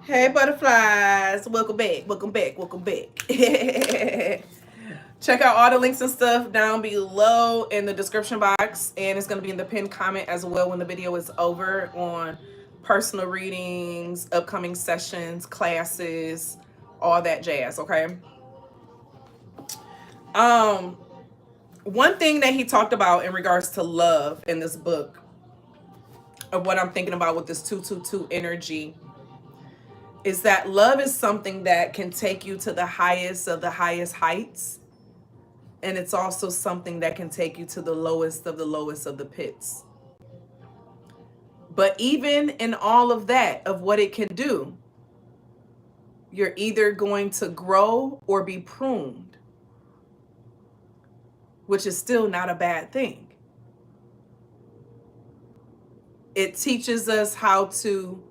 Hey butterflies, welcome back, welcome back, welcome back. Check out all the links and stuff down below in the description box, and it's going to be in the pinned comment as well when the video is over, on personal readings, upcoming sessions, classes, all that jazz. Okay. um One thing that he talked about in regards to love in this book, of what I'm thinking about with this 222 energy, is that love is something that can take you to the highest of the highest heights. And it's also something that can take you to the lowest of the lowest of the pits. But even in all of that, of what it can do, you're either going to grow or be pruned, which is still not a bad thing. It teaches us how to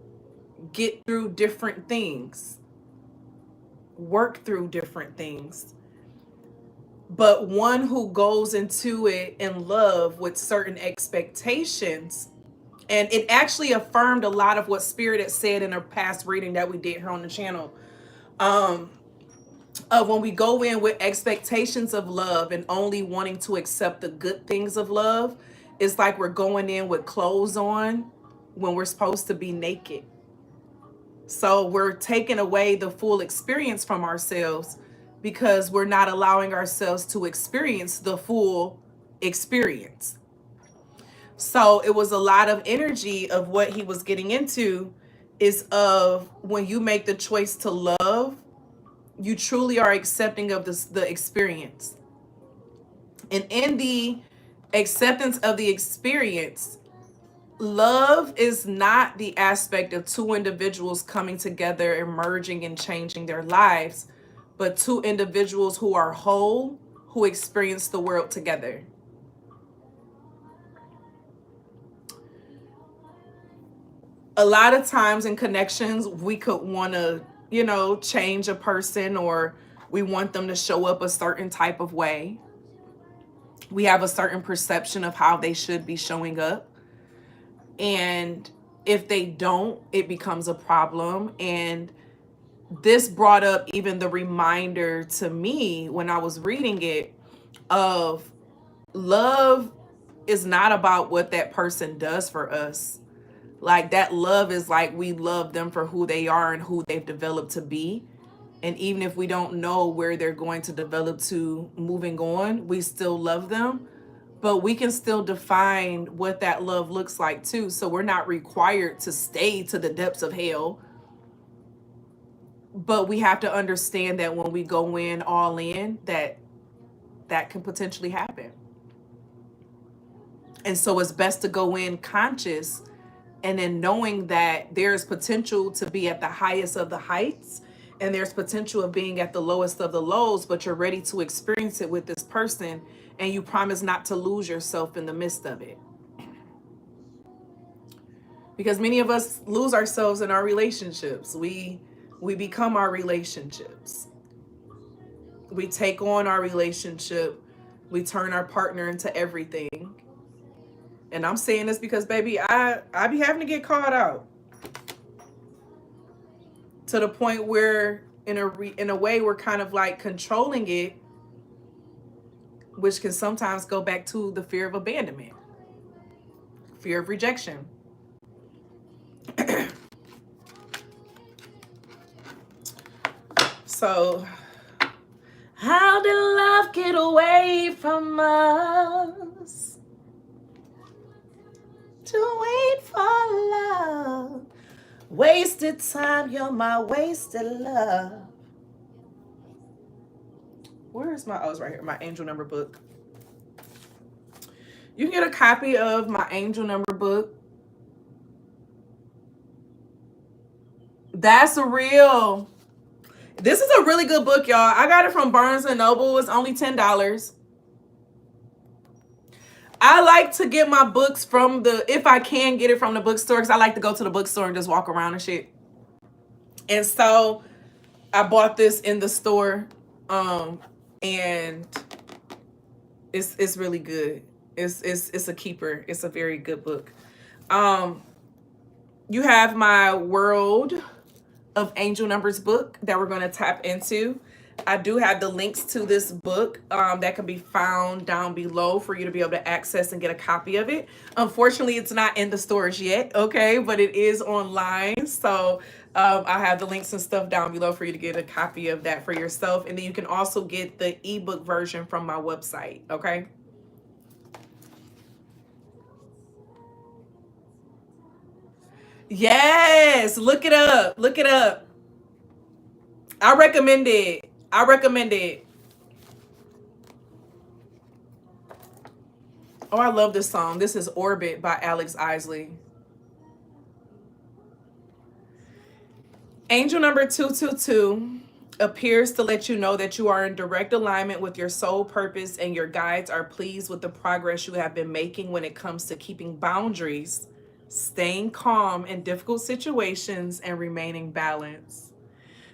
get through different things, work through different things. But one who goes into it in love with certain expectations, and it actually affirmed a lot of what Spirit had said in a past reading that we did here on the channel, of when we go in with expectations of love and only wanting to accept the good things of love, it's like we're going in with clothes on when we're supposed to be naked. So we're taking away the full experience from ourselves because we're not allowing ourselves to experience the full experience. So it was a lot of energy of what he was getting into, is of when you make the choice to love, you truly are accepting of the experience. And in the acceptance of the experience, love is not the aspect of two individuals coming together and merging and changing their lives, but two individuals who are whole, who experience the world together. A lot of times in connections, we could want to, change a person, or we want them to show up a certain type of way. We have a certain perception of how they should be showing up. And if they don't, it becomes a problem. And this brought up even the reminder to me when I was reading it, of love is not about what that person does for us. Like, that love is like, we love them for who they are and who they've developed to be. And even if we don't know where they're going to develop to moving on, we still love them. But we can still define what that love looks like too. So we're not required to stay to the depths of hell. But we have to understand that when we go in all in, that can potentially happen. And so it's best to go in conscious, and then knowing that there's potential to be at the highest of the heights, and there's potential of being at the lowest of the lows, but you're ready to experience it with this person, and you promise not to lose yourself in the midst of it. Because many of us lose ourselves in our relationships. We become our relationships. We take on our relationship. We turn our partner into everything. And I'm saying this because, baby, I be having to get caught out, to the point where in a way we're kind of like controlling it, which can sometimes go back to the fear of abandonment, fear of rejection. So, how did love get away from us? To wait for love. Wasted time, you're my wasted love. Where is my, oh, it's right here, my angel number book. You can get a copy of my angel number book. That's a real, this is a really good book, y'all. I got it from Barnes & Noble. It's only $10. I like to get my books from if I can get it from the bookstore, because I like to go to the bookstore and just walk around and shit. And so I bought this in the store, and it's really good. It's a keeper. It's a very good book. You have my world of Angel Numbers book that we're going to tap into. I do have the links to this book that can be found down below for you to be able to access and get a copy of it. Unfortunately, it's not in the stores yet, okay? But it is online. So I have the links and stuff down below for you to get a copy of that for yourself. And then you can also get the ebook version from my website, okay? Yes, look it up. Look it up. I recommend it. I recommend it. Oh, I love this song. This is Orbit by Alex Isley. Angel number 222 appears to let you know that you are in direct alignment with your soul purpose, and your guides are pleased with the progress you have been making when it comes to keeping boundaries, staying calm in difficult situations, and remaining balanced.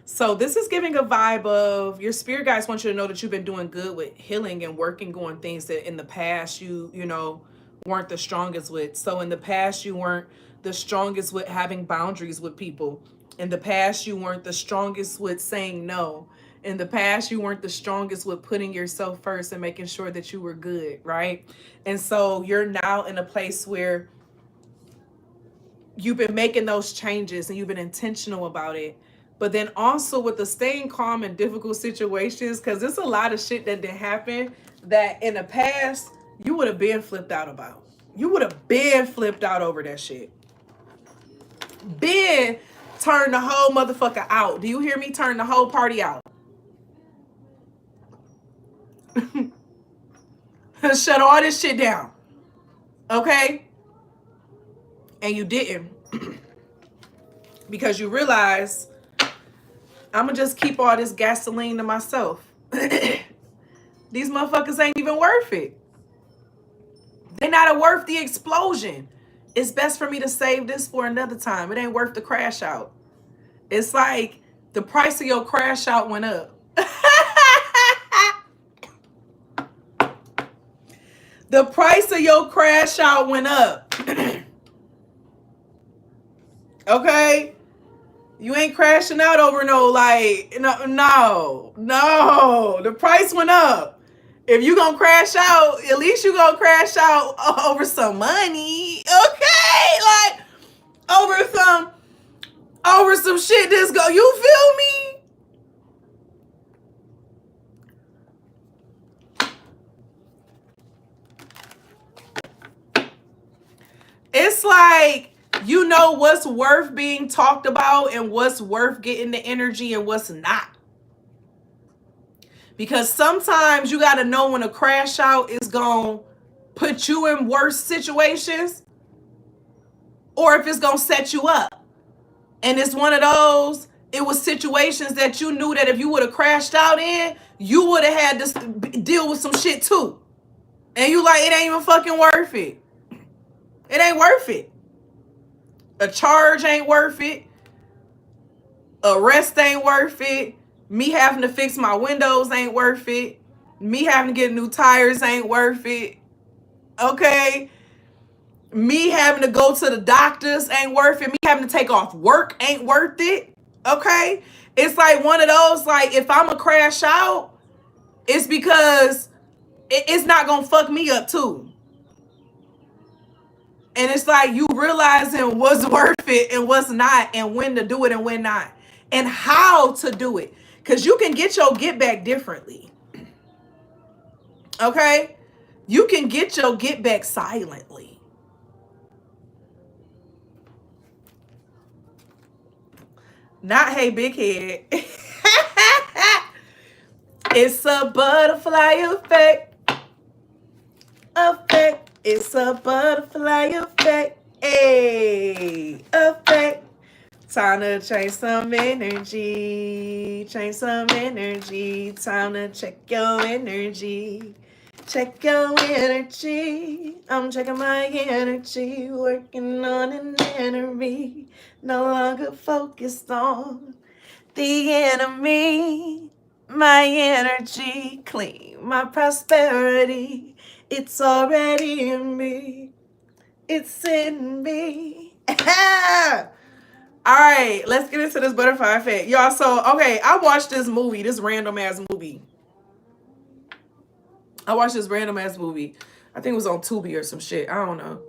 So this is giving a vibe of your spirit guides want you to know that you've been doing good with healing and working on things that in the past you know weren't the strongest with. So in the past you weren't the strongest with having boundaries with people. In the past you weren't the strongest with saying no. In the past you weren't the strongest with putting yourself first and making sure that you were good, right? And so you're now in a place where you've been making those changes and you've been intentional about it. But then also with the staying calm in difficult situations, because there's a lot of shit that didn't happen that in the past you would have been flipped out about. You would have been flipped out over that shit. Been turn the whole motherfucker out. Do you hear me? Turn the whole party out. Shut all this shit down. Okay? And you didn't. Because you realize I'm gonna just keep all this gasoline to myself. These motherfuckers ain't even worth it. They're not worth the explosion. It's best for me to save this for another time. It ain't worth the crash out. It's like the price of your crash out went up. The price of your crash out went up. Okay? You ain't crashing out over no, no. The price went up. If you gonna crash out, at least you gonna crash out over some money. Okay? Like, over some shit that's go. You feel me? It's like, you know what's worth being talked about and what's worth getting the energy and what's not. Because sometimes you got to know when a crash out is going to put you in worse situations or if it's going to set you up. And it's one of those, it was situations that you knew that if you would have crashed out in, you would have had to deal with some shit too. And you like, it ain't even fucking worth it. It ain't worth it. A charge ain't worth it. Arrest ain't worth it. Me having to fix my windows ain't worth it. Me having to get new tires ain't worth it. Okay? Me having to go to the doctors ain't worth it. Me having to take off work ain't worth it. Okay? It's like one of those, like, if I'm a crash out, it's because it's not going to fuck me up too. And it's like you realizing what's worth it and what's not, and when to do it and when not, and how to do it. Because you can get your get back differently. Okay? You can get your get back silently. Not hey big head. It's a butterfly effect. Effect. It's a butterfly effect. Hey, effect. Time to change some energy. Change some energy. Time to check your energy. Check your energy. I'm checking my energy. Working on an enemy. No longer focused on the enemy. My energy clean. My prosperity. It's already in me. It's in me. All right, let's get into this butterfly effect. Y'all, so, okay, I watched this movie, this random ass movie. I watched this random ass movie. I think it was on Tubi or some shit. I don't know.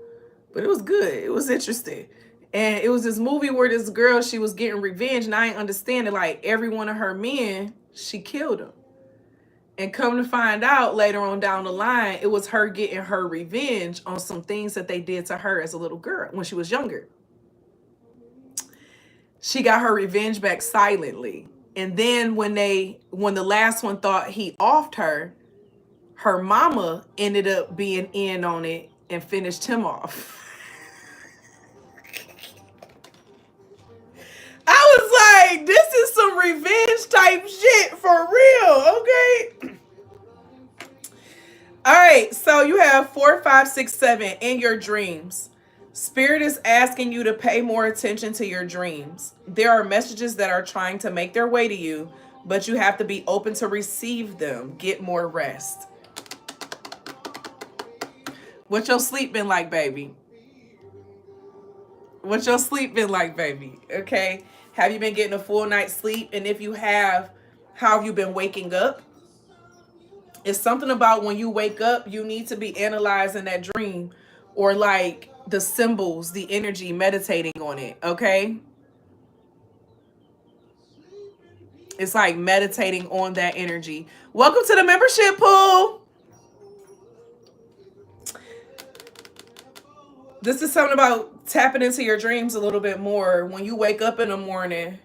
But it was good. It was interesting. And it was this movie where this girl, she was getting revenge. And I ain't understanding, like, every one of her men, she killed them. And come to find out later on down the line, it was her getting her revenge on some things that they did to her as a little girl when she was younger. She got her revenge back silently. And then when the last one thought he offed her, her mama ended up being in on it and finished him off. I was like, this is some revenge type shit for real, okay? All right, so you have 4, 5, 6, 7 in your dreams. Spirit is asking you to pay more attention to your dreams. There are messages that are trying to make their way to you, but you have to be open to receive them. Get more rest. What your sleep been like, baby? What your sleep been like, baby? Okay. Have you been getting a full night's sleep? And if you have, how have you been waking up? It's something about when you wake up, you need to be analyzing that dream or like the symbols, the energy, meditating on it. Okay. It's like meditating on that energy. Welcome to the membership pool. This is something about tapping into your dreams a little bit more. When you wake up in the morning,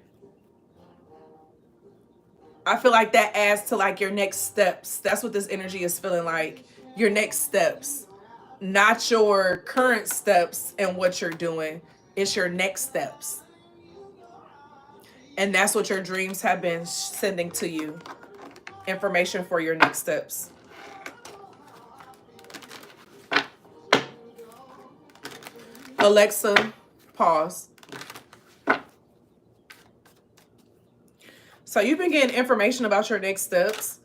I feel like that adds to like your next steps. That's what this energy is feeling like. Your next steps, not your current steps and what you're doing. It's your next steps. And that's what your dreams have been sending to you. Information for your next steps. Alexa, pause. So you've been getting information about your next steps.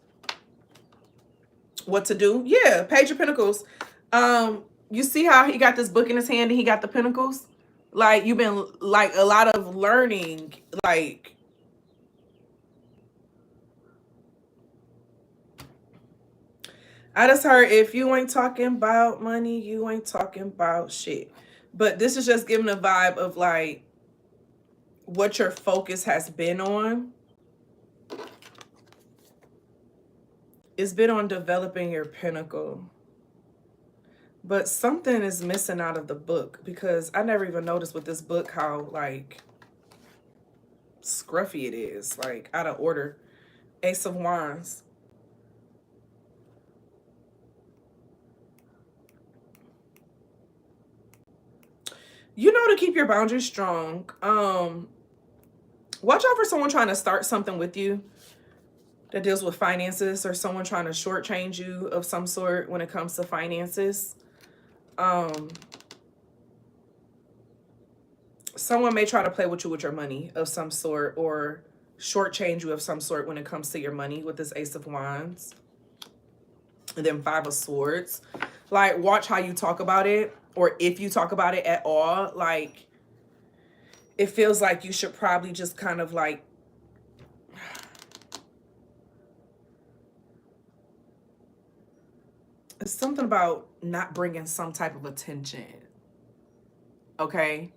What to do? Yeah, Page of Pentacles. You see how he got this book in his hand and he got the pentacles? Like you've been like a lot of learning, like I just heard if you ain't talking about money, you ain't talking about shit. But this is just giving a vibe of like what your focus has been on. It's been on developing your pinnacle. But something is missing out of the book because I never even noticed with this book how like scruffy it is, like out of order. Ace of Wands. You know to keep your boundaries strong. Watch out for someone trying to start something with you that deals with finances or someone trying to shortchange you of some sort when it comes to finances. Someone may try to play with you with your money of some sort or shortchange you of some sort when it comes to your money with this Ace of Wands. And then 5 of Swords. Like, watch how you talk about it, or if you talk about it at all. Like, it feels like you should probably just kind of like it's something about not bringing some type of attention. Okay?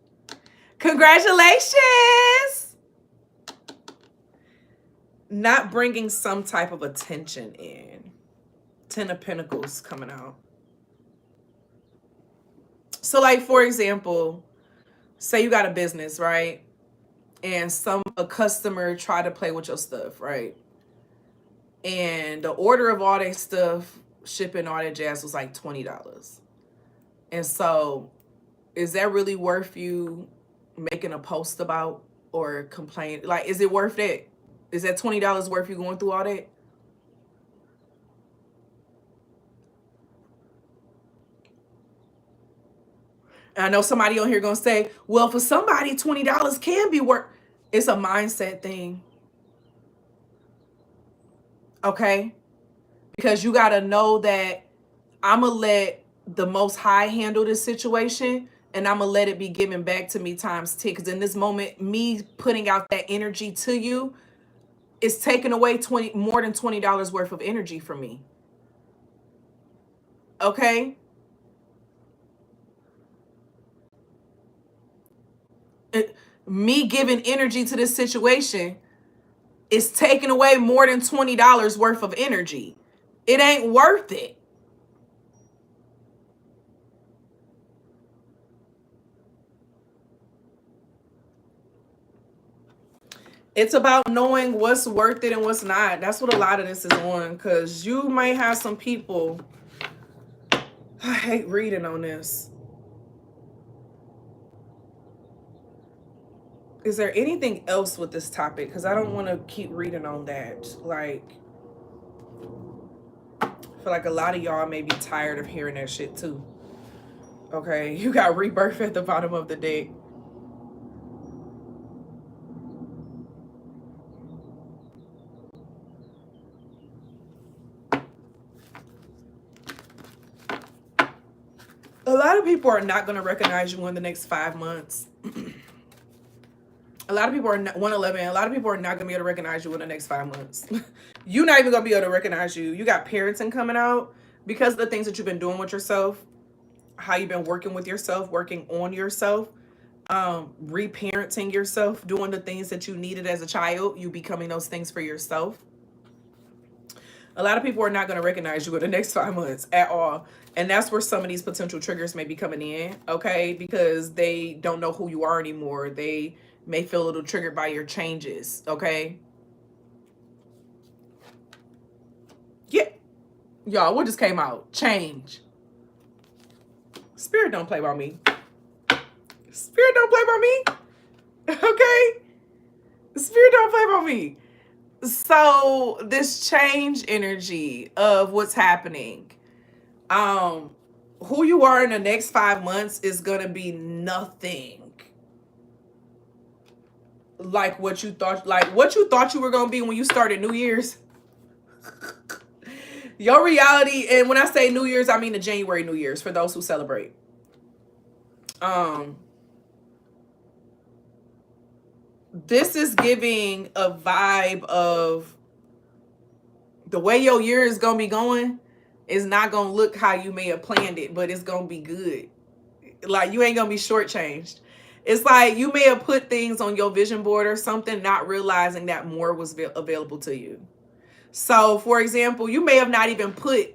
Congratulations! Not bringing some type of attention in. 10 of Pentacles coming out. So like, for example, say you got a business, right? And a customer tried to play with your stuff, right? And the order of all their stuff, shipping, all that jazz was like $20. And so is that really worth you making a post about or complain? Like, is it worth it? Is that $20 worth you going through all that? And I know somebody on here gonna say, well, for somebody, $20 can be worth. It's a mindset thing. Okay? Because you gotta know that I'm gonna let the Most High handle this situation and I'm gonna let it be given back to me times 10. Because in this moment, me putting out that energy to you is taking away more than $20 worth of energy from me. Okay? Me giving energy to this situation is taking away more than $20 worth of energy. It ain't worth it. It's about knowing what's worth it and what's not. That's what a lot of this is on. Because you might have some people. I hate reading on this. Is there anything else with this topic? Because I don't want to keep reading on that. Like, I feel like a lot of y'all may be tired of hearing that shit too. Okay, you got rebirth at the bottom of the deck. A lot of people are not going to recognize you in the next 5 months. A lot of people are 111. A lot of people are not going to be able to recognize you in the next 5 months. You're not even going to be able to recognize you. You got parenting coming out because of the things that you've been doing with yourself, how you've been working with yourself, working on yourself, reparenting yourself, doing the things that you needed as a child, you becoming those things for yourself. A lot of people are not going to recognize you in the next 5 months at all. And that's where some of these potential triggers may be coming in, okay? Because they don't know who you are anymore. They may feel a little triggered by your changes, okay? Yeah. Y'all, what just came out? Change. Spirit don't play by me. Spirit don't play by me. Okay? Spirit don't play by me. So this change energy of what's happening, who you are in the next 5 months is gonna be nothing like what you thought you were gonna be when you started New Year's. Your reality, and when I say New Year's, I mean the January New Year's for those who celebrate. This is giving a vibe of the way your year is gonna be going is not gonna look how you may have planned it, but it's gonna be good. Like, you ain't gonna be shortchanged. It's like you may have put things on your vision board or something, not realizing that more was available to you. So, for example, you may have not even put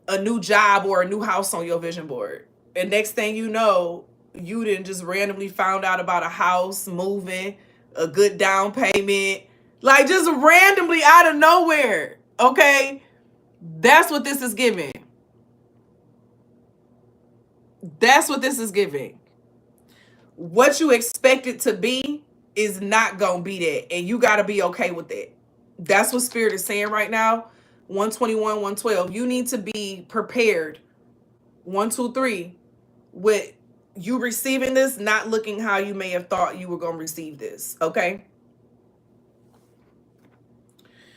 a new job or a new house on your vision board. And next thing you know, you didn't just randomly found out about a house, moving, a good down payment, like just randomly out of nowhere. Okay? That's what this is giving. That's what this is giving. What you expect it to be is not going to be that. And you got to be okay with it. That's what Spirit is saying right now. 121, 112. You need to be prepared. 1, 2, 3. With you receiving this, not looking how you may have thought you were going to receive this. Okay?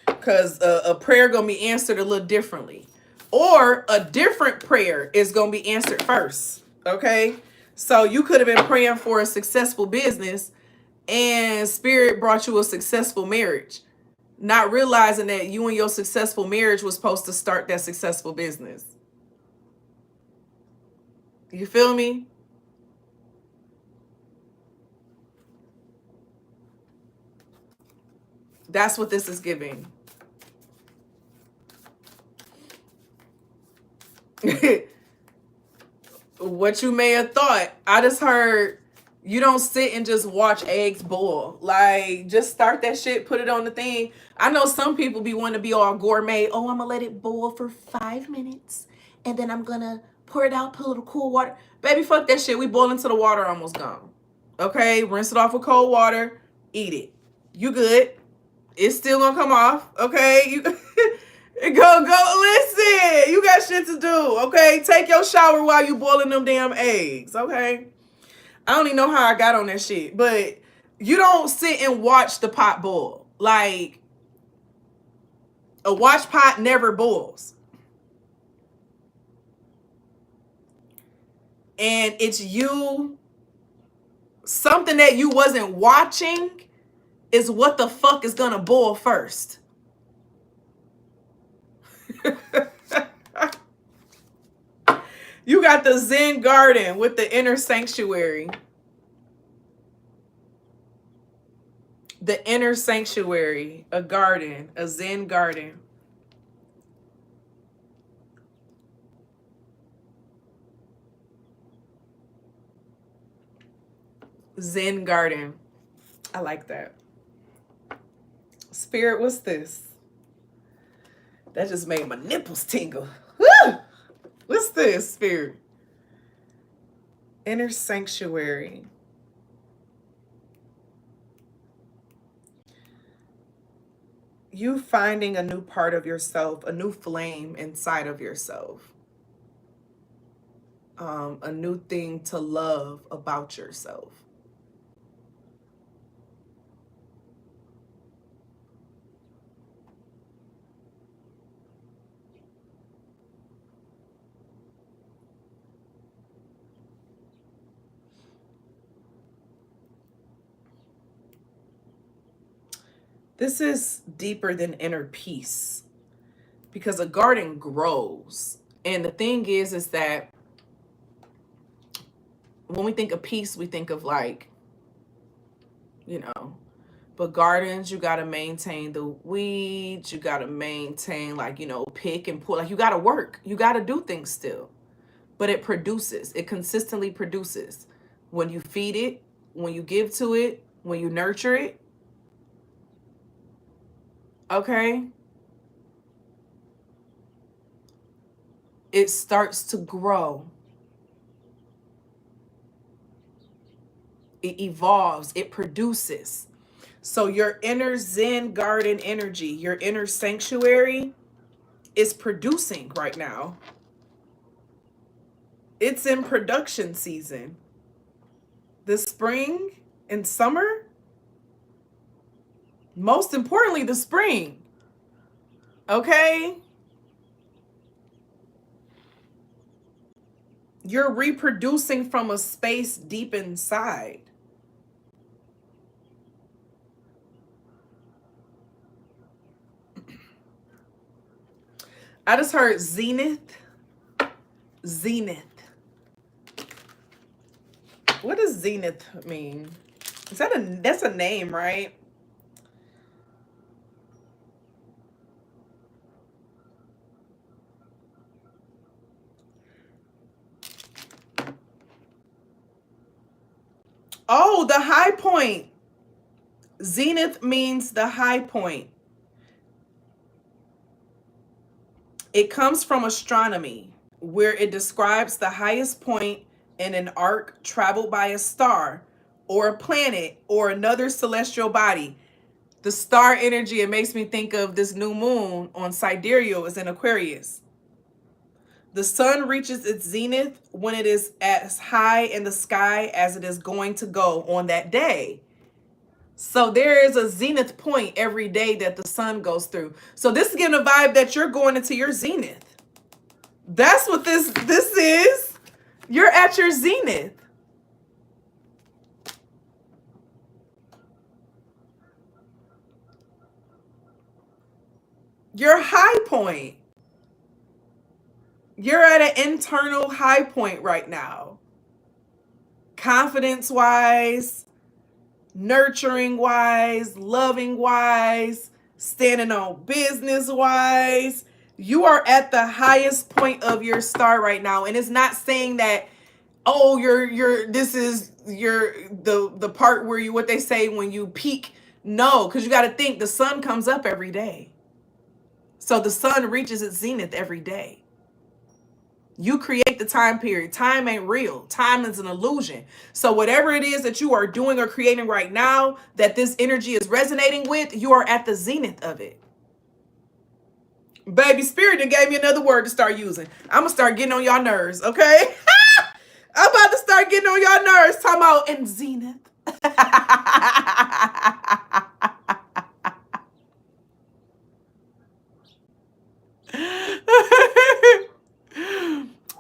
Because a prayer going to be answered a little differently. Or a different prayer is going to be answered first. Okay? So you could have been praying for a successful business and Spirit brought you a successful marriage. Not realizing that you and your successful marriage was supposed to start that successful business. You feel me? That's what this is giving. What you may have thought. I just heard you don't sit and just watch eggs boil. Like, just start that shit, put it on the thing. I know some people be wanting to be all gourmet. Oh, I'm going to let it boil for 5 minutes. And then I'm going to pour it out, put a little cool water. Baby, fuck that shit. We boil into the water, almost gone. Okay? Rinse it off with cold water. Eat it. You good. It's still going to come off. Okay? You... Go, listen. You got shit to do, okay? Take your shower while you boiling them damn eggs, okay? I don't even know how I got on that shit, but you don't sit and watch the pot boil. Like, a watch pot never boils. and it's you, something that you wasn't watching is what the fuck is gonna boil first. You got the Zen garden with the inner sanctuary. The inner sanctuary, a garden, a Zen garden. Zen garden. I like that. Spirit, what's this? That just made my nipples tingle. Woo! What's this, Spirit? Inner sanctuary. You finding a new part of yourself, a new flame inside of yourself. A new thing to love about yourself. This is deeper than inner peace, because a garden grows. And the thing is that when we think of peace, we think of like, you know, but gardens, you got to maintain the weeds. You got to maintain, like, you know, pick and pull. Like, you got to work. You got to do things still. But it produces. It consistently produces. When you feed it, when you give to it, when you nurture it. Okay? It starts to grow. It evolves. It produces. So your inner Zen garden energy, your inner sanctuary is producing right now. It's in production season. The spring and summer, most importantly, the spring. Okay? You're reproducing from a space deep inside. I just heard zenith. Zenith. What does zenith mean? Is that that's a name, right? Oh, the high point. Zenith means the high point. It comes from astronomy, where it describes the highest point in an arc traveled by a star or a planet or another celestial body. The star energy, it makes me think of this new moon on sidereal is in Aquarius. The sun reaches its zenith when it is as high in the sky as it is going to go on that day. So there is a zenith point every day that the sun goes through. So this is giving a vibe that you're going into your zenith. That's what this is. You're at your zenith. Your high point. You're at an internal high point right now. Confidence-wise, nurturing-wise, loving-wise, standing on business-wise. You are at the highest point of your star right now. And it's not saying that, oh, this is the part where you, what they say when you peak. No, because you got to think the sun comes up every day. So the sun reaches its zenith every day. You create the time period. Time ain't real. Time is an illusion. So whatever it is that you are doing or creating right now that this energy is resonating with, you are at the zenith of it. Baby, Spirit done gave me another word to start using. I'm going to start getting on y'all nerves, okay? I'm about to start getting on y'all nerves. Talking about in zenith.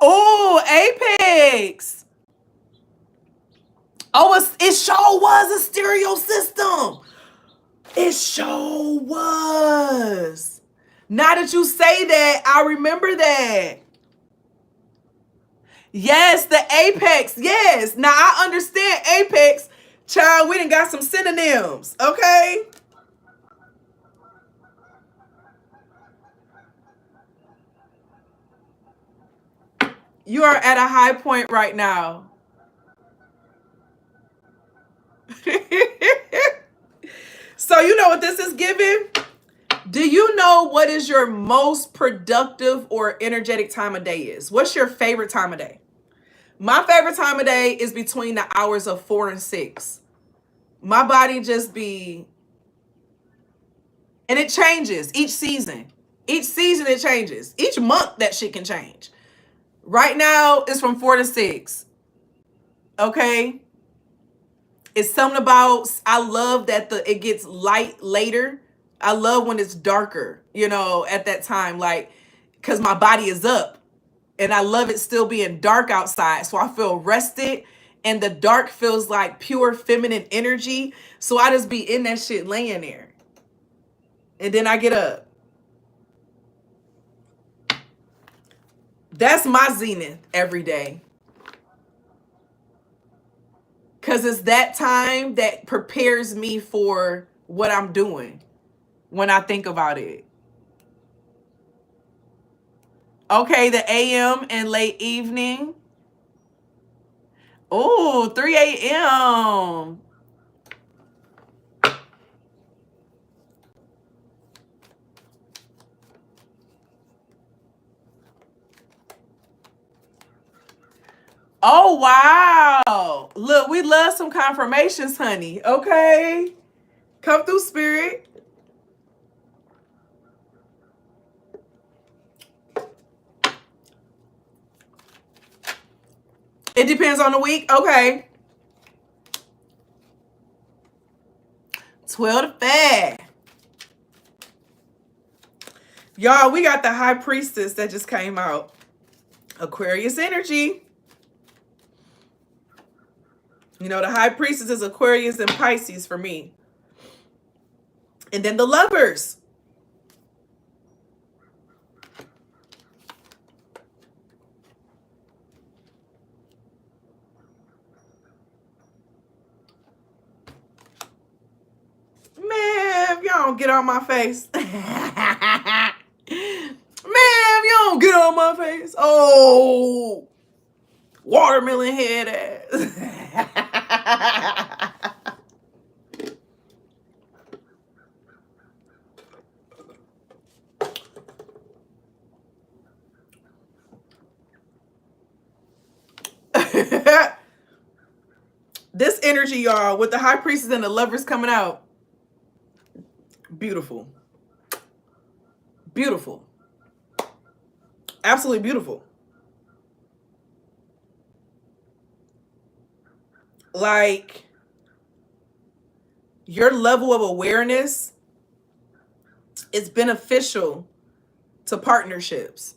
Oh, apex. Oh, it sure was a stereo system. It sure was. Now that you say that, I remember that. Yes, the apex. Yes. Now I understand apex. Child, we done got some synonyms. Okay. You are at a high point right now. So you know what this is giving? Do you know what is your most productive or energetic time of day is? What's your favorite time of day? My favorite time of day is between the hours of 4 and 6. My body just be, and it changes each season. Each season it changes. Each month that shit can change. Right now it's from 4 to 6. Okay? It's something about, I love that it gets light later. I love when it's darker, at that time, like, because my body is up and I love it still being dark outside. So I feel rested and the dark feels like pure feminine energy. So I just be in that shit laying there. And then I get up. That's my zenith every day. Because it's that time that prepares me for what I'm doing when I think about it. Okay, the AM and late evening. Oh, 3 a.m. Oh, wow. Look, we love some confirmations, honey. Okay. Come through, spirit. It depends on the week. Okay. 12 to 5. Y'all, we got the high priestess that just came out. Aquarius energy. The high priestess is Aquarius and Pisces for me. And then the lovers. Man, y'all don't get on my face. Man, you don't get on my face. Oh, watermelon head ass. This energy, y'all, with the high priestess and the lovers coming out. Beautiful. Beautiful. Absolutely beautiful. Like, your level of awareness is beneficial to partnerships.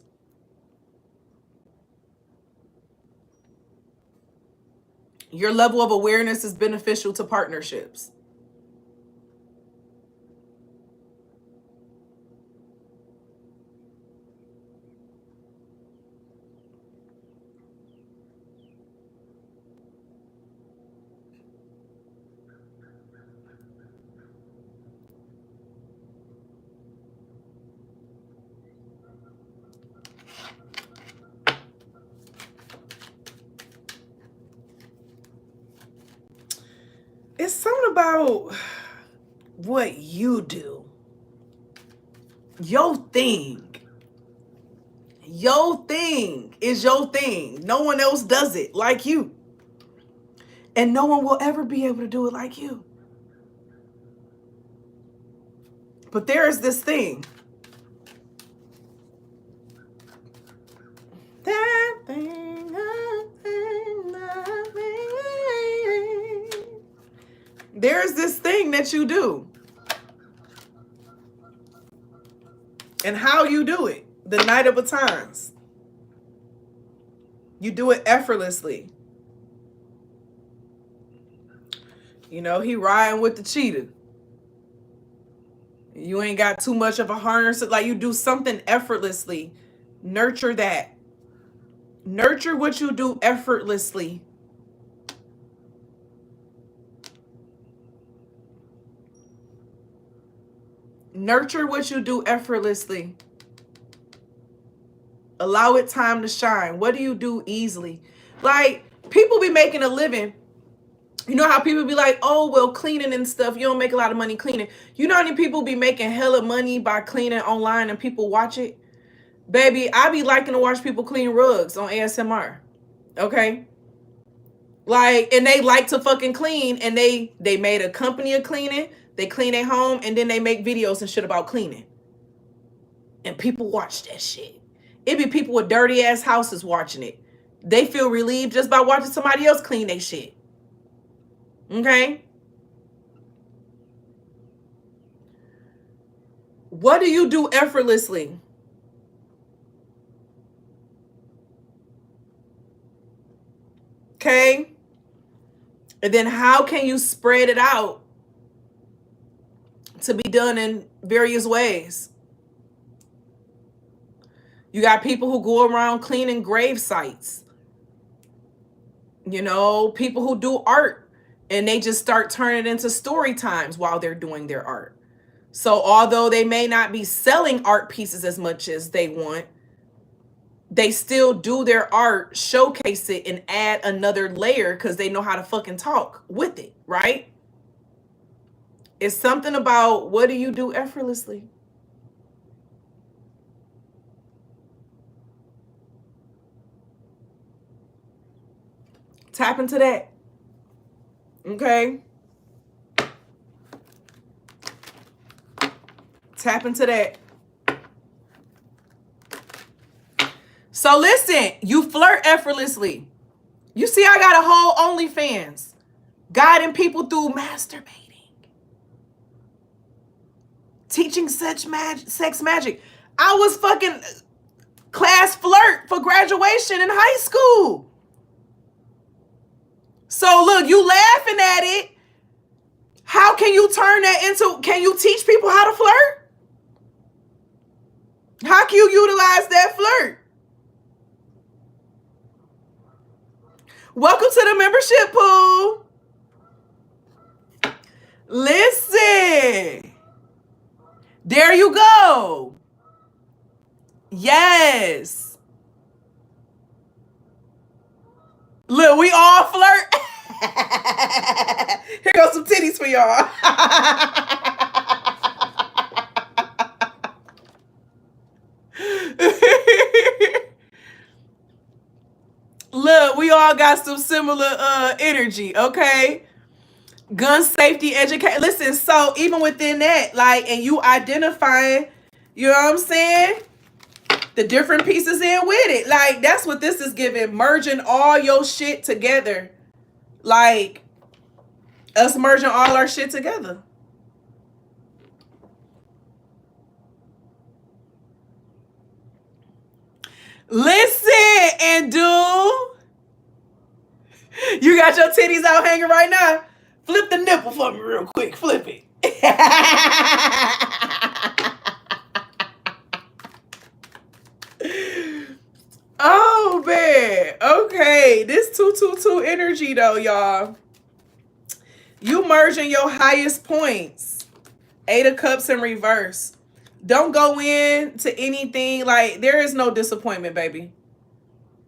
Your level of awareness is beneficial to partnerships. It's something about what you do. Your thing. Your thing is your thing. No one else does it like you. And no one will ever be able to do it like you. But there is this thing. That thing, that thing, that thing. There's this thing that you do. And how you do it. The Knight of Batons. You do it effortlessly. You know, he riding with the cheetah. You ain't got too much of a harness. Like, you do something effortlessly. Nurture that. Nurture what you do effortlessly. Nurture what you do effortlessly. Allow it time to shine. What do you do easily? Like, people be making a living. You know how people be like, oh, well, cleaning and stuff, you don't make a lot of money cleaning. You know how many people be making hella money by cleaning online and people watch it? Baby, I be liking to watch people clean rugs on ASMR. Okay? Like, and they like to fucking clean, and they made a company of cleaning. They clean their home, and then they make videos and shit about cleaning. And people watch that shit. It be people with dirty ass houses watching it. They feel relieved just by watching somebody else clean their shit. Okay? What do you do effortlessly? Okay? And then how can you spread it out to be done in various ways? You got people who go around cleaning grave sites. You know, people who do art and they just start turning it into story times while they're doing their art. So although they may not be selling art pieces as much as they want, they still do their art, showcase it, and add another layer because they know how to fucking talk with it, right? It's something about what do you do effortlessly? Tap into that. Okay? Tap into that. So listen, you flirt effortlessly. You see, I got a whole OnlyFans guiding people through masturbating, teaching sex magic. I was fucking class flirt for graduation in high school. So look, you laughing at it. How can you turn that into, can you teach people how to flirt? How can you utilize that flirt? Welcome to the membership pool. Listen. There you go. Yes. Look, we all flirt. Here goes some titties for y'all. Look, we all got some similar energy, okay? Gun safety education. Listen, so even within that, like, and you identifying, you know what I'm saying? The different pieces in with it. Like, that's what this is giving. Merging all your shit together. Like, us merging all our shit together. Listen and do. You got your titties out hanging right now? Flip the nipple for me real quick. Flip it. Oh, man. Okay. This 222 energy, though, y'all. You merging your highest points. 8 of Cups in reverse. Don't go in to anything. Like, there is no disappointment, baby.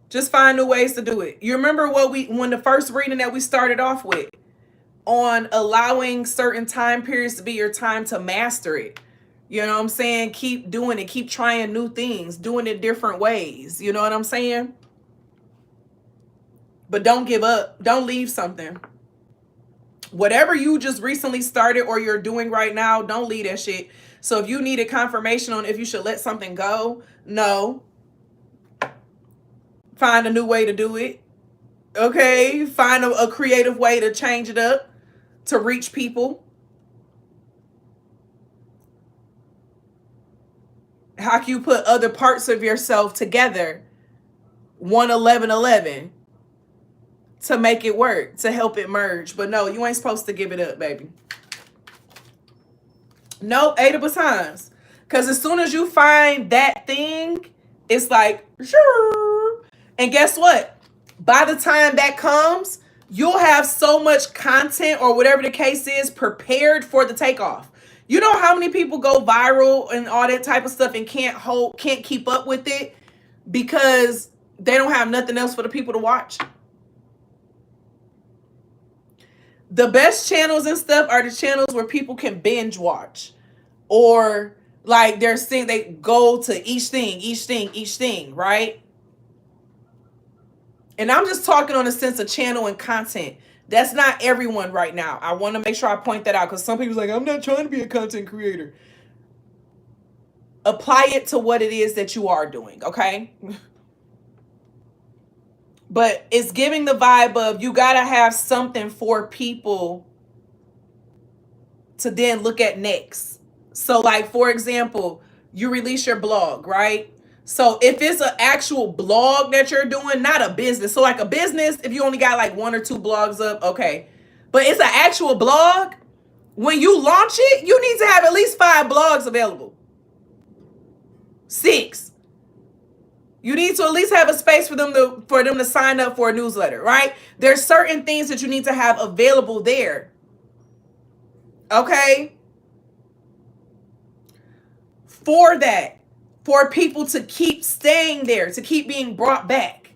Just find new ways to do it. You remember when the first reading that we started off with on allowing certain time periods to be your time to master it. You know what I'm saying? Keep doing it. Keep trying new things. Doing it different ways. You know what I'm saying? But don't give up. Don't leave something. Whatever you just recently started or you're doing right now, don't leave that shit. So if you needed confirmation on if you should let something go, no. Find a new way to do it. Okay? Find a creative way to change it up, to reach people. How can you put other parts of yourself together? 1-11-11. to make it work, to help it merge. But no, you ain't supposed to give it up, baby. No, 8 of batons. Because as soon as you find that thing, it's like, sure. And guess what? By the time that comes, you'll have so much content or whatever the case is prepared for the takeoff. You know how many people go viral and all that type of stuff and can't keep up with it because they don't have nothing else for the people to watch? The best channels and stuff are the channels where people can binge watch, or like they're saying they go to each thing, right? And I'm just talking on a sense of channel and content. That's not everyone right now. I want to make sure I point that out because some people's like, I'm not trying to be a content creator. Apply it to what it is that you are doing, okay? But it's giving the vibe of you got to have something for people to then look at next. So like, for example, you release your blog, right? So if it's an actual blog that you're doing, not a business. So like a business, if you only got like 1 or 2 blogs up, okay. But it's an actual blog. When you launch it, you need to have at least 5 blogs available. 6. You need to at least have a space for them to sign up for a newsletter, right? There's certain things that you need to have available there. Okay? For that. For people to keep staying there, to keep being brought back.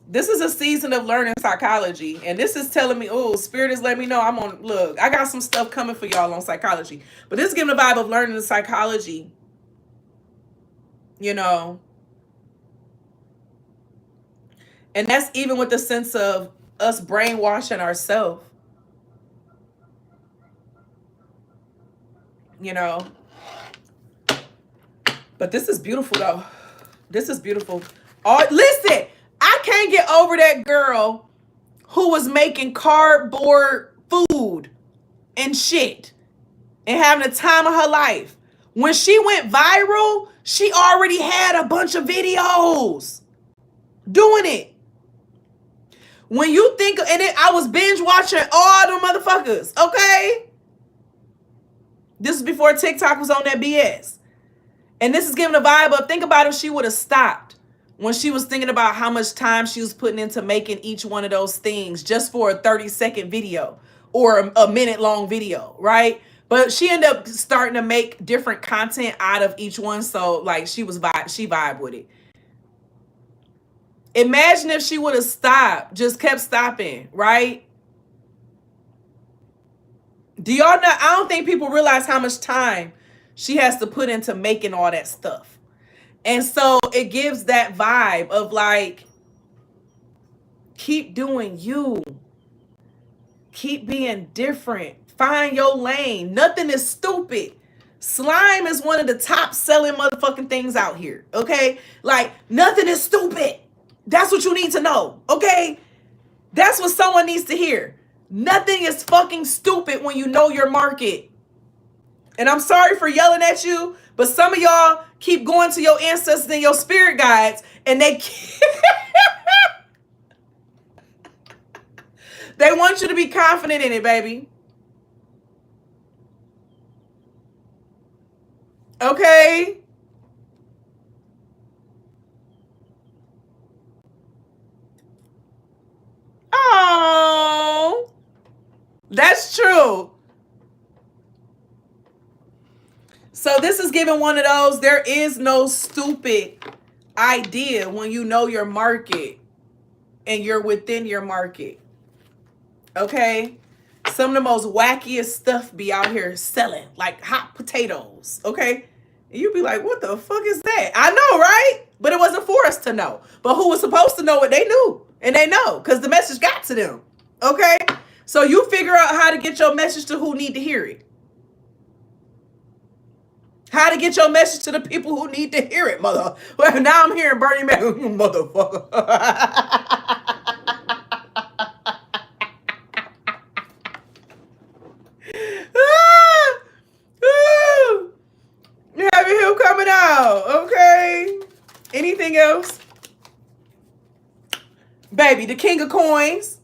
This is a season of learning psychology. And this is telling me, oh, Spirit is letting me know I'm on, look, I got some stuff coming for y'all on psychology. But this is giving the vibe of learning the psychology. You know, and that's even with the sense of us brainwashing ourselves, you know. But this is beautiful though. This is beautiful. Oh, listen, I can't get over that girl who was making cardboard food and shit and having the time of her life. When she went viral, she already had a bunch of videos doing it. When you think, and I was binge watching all them motherfuckers, okay? This is before TikTok was on that BS. And this is giving a vibe of, think about if she would have stopped when she was thinking about how much time she was putting into making each one of those things just for a 30-second video or a minute-long video, right? But she ended up starting to make different content out of each one. So like she vibe with it. Imagine if she would have stopped, just kept stopping, right? Do y'all know? I don't think people realize how much time she has to put into making all that stuff. And so it gives that vibe of like, keep doing you. Keep being different. Find your lane. Nothing is stupid. Slime is one of the top selling motherfucking things out here. Okay? Like, nothing is stupid. That's what you need to know. Okay? That's what someone needs to hear. Nothing is fucking stupid when you know your market. And I'm sorry for yelling at you, but some of y'all keep going to your ancestors and your spirit guides, and they they want you to be confident in it, baby. Okay? Oh, that's true. So this is giving one of those, there is no stupid idea when you know your market and you're within your market. Okay? Some of the most wackiest stuff be out here selling, like hot potatoes. Okay? And you be like, what the fuck is that? I know, right? But it wasn't for us to know. But who was supposed to know it, they knew. And they know, because the message got to them. Okay? So you figure out how to get your message to who need to hear it. How to get your message to the people who need to hear it, mother. Well, now I'm hearing Bernie Mac, motherfucker. You having him coming out, okay? Anything else? Baby, the king of coins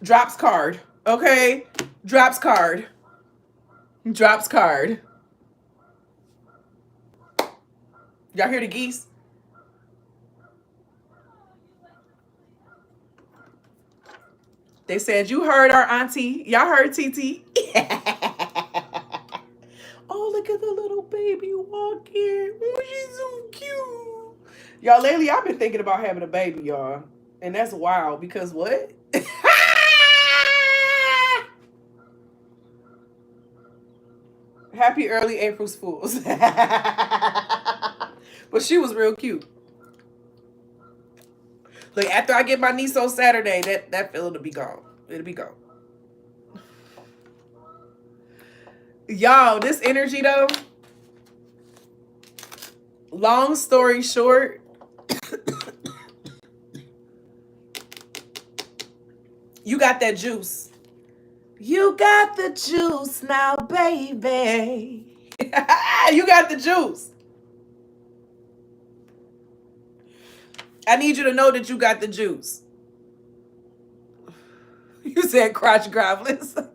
drops card. Okay? Drops card. Drops card. Y'all hear the geese? They said, you heard our auntie. Y'all heard TT? Oh, look at the little baby walking. Oh, she's so cute. Y'all, lately I've been thinking about having a baby, y'all. And that's wild because what? Happy early April's Fools. But she was real cute. Like after I get my niece on Saturday, that feeling will be gone. It'll be gone. Y'all, this energy though, long story short, you got that juice. You got the juice now, baby. You got the juice. I need you to know that you got the juice. You said crotch grovelers.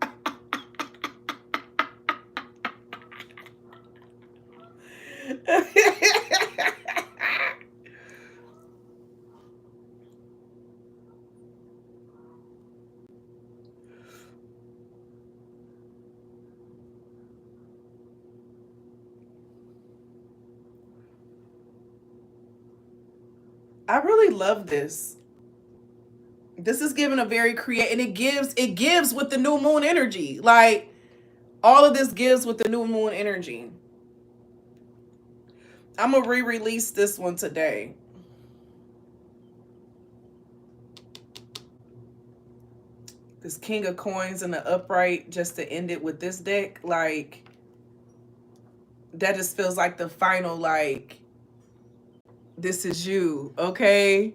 I really love this. This is giving a very creative, and it gives with the new moon energy. Like all of this gives with the new moon energy. I'm gonna re-release this one today. This King of Coins in the upright, just to end it with this deck, like that just feels like the final, like, this is you, okay?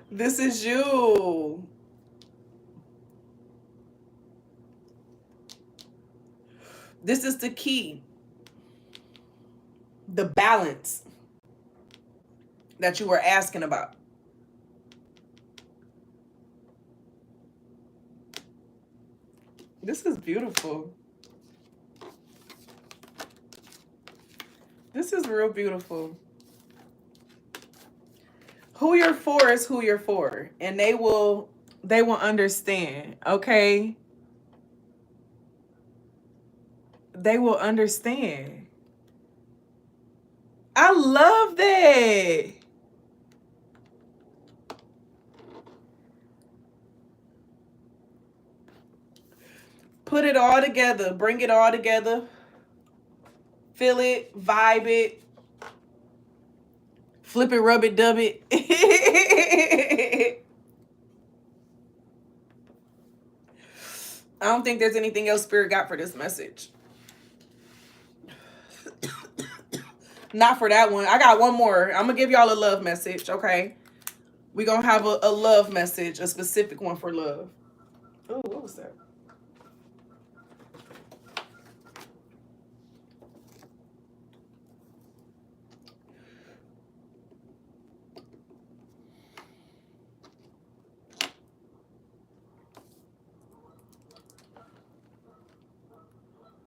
This is you. This is the key. The balance that you were asking about. This is beautiful. This is real beautiful. Who you're for is who you're for, and they will understand, okay? They will understand. I love that. Put it all together. Bring it all together. Feel it. Vibe it. Flip it, rub it, dub it. I don't think there's anything else Spirit got for this message. Not for that one. I got one more. I'm going to give y'all a love message, okay? We're going to have a love message, a specific one for love. Oh, what was that?